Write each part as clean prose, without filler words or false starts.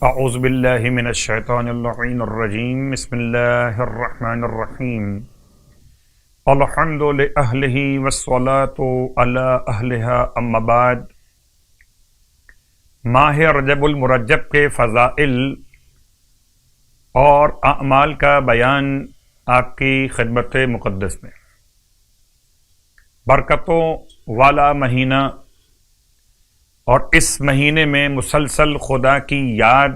اعوذ باللہ من الشیطان اللعین الرجیم بسم اللہ الرحمن الرحیم الحمد لأہلہ والصلاة علی اہلہا اما بعد۔ ماہ رجب المرجب کے فضائل اور اعمال کا بیان آپ کی خدمت مقدس میں۔ برکتوں والا مہینہ اور اس مہینے میں مسلسل خدا کی یاد،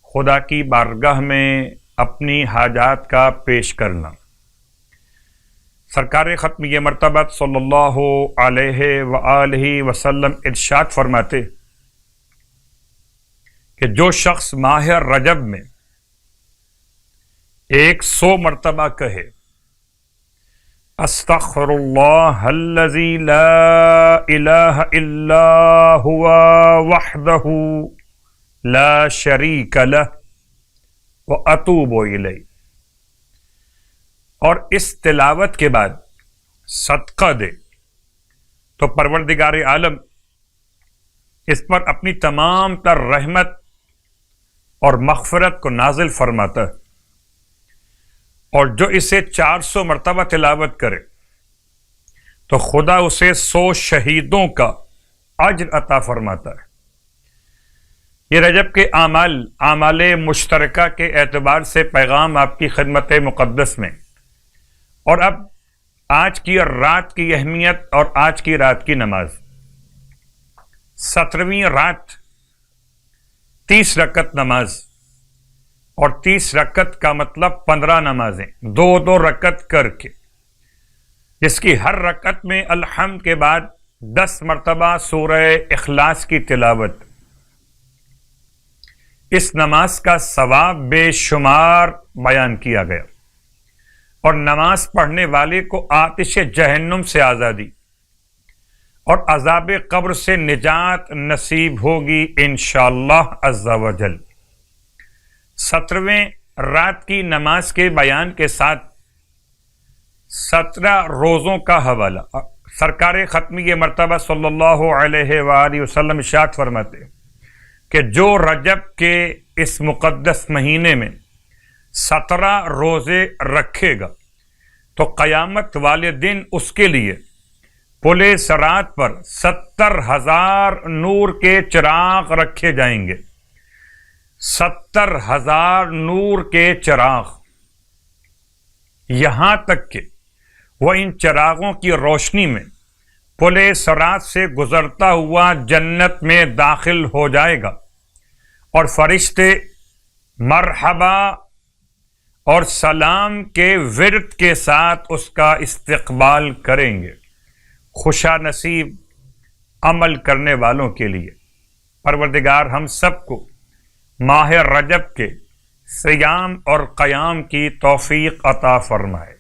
خدا کی بارگاہ میں اپنی حاجات کا پیش کرنا۔ سرکار ختمیہ مرتبہ صلی اللہ علیہ وآلہ وسلم ارشاد فرماتے کہ جو شخص ماہ رجب میں 100 مرتبہ کہے استغفر اللہ الذی لا الہ الا ہوا وحدہ لا شریک لہ واتوب الیہ، اور اس تلاوت کے بعد صدقہ دے تو پروردگار عالم اس پر اپنی تمام تر رحمت اور مغفرت کو نازل فرماتا ہے، اور جو اسے 400 مرتبہ تلاوت کرے تو خدا اسے 100 شہیدوں کا اجر عطا فرماتا ہے۔ یہ رجب کے اعمال مشترکہ کے اعتبار سے پیغام آپ کی خدمت مقدس میں، اور اب آج کی رات کی اہمیت اور آج کی رات کی نماز۔ 17ویں رات 30 رکعت نماز، اور 30 رکعت کا مطلب 15 نمازیں 2 رکعت کر کے، جس کی ہر رکعت میں الحمد کے بعد 10 مرتبہ سورہ اخلاص کی تلاوت۔ اس نماز کا ثواب بے شمار بیان کیا گیا، اور نماز پڑھنے والے کو آتش جہنم سے آزادی اور عذاب قبر سے نجات نصیب ہوگی انشاءاللہ عز و جل۔ 17ویں رات کی نماز کے بیان کے ساتھ 17 روزوں کا حوالہ۔ سرکار ختمیہ مرتبہ صلی اللہ علیہ وآلہ وسلم ارشاد فرماتے کہ جو رجب کے اس مقدس مہینے میں 17 روزے رکھے گا تو قیامت والے دن اس کے لیے پل صراط پر 70,000 نور کے چراغ رکھے جائیں گے۔ 70,000 نور کے چراغ، یہاں تک کہ وہ ان چراغوں کی روشنی میں پل صراط سے گزرتا ہوا جنت میں داخل ہو جائے گا، اور فرشتے مرحبا اور سلام کے ورد کے ساتھ اس کا استقبال کریں گے، خوشا نصیب عمل کرنے والوں کے لیے۔ پروردگار ہم سب کو ماہ رجب کے صیام اور قیام کی توفیق عطا فرمائے۔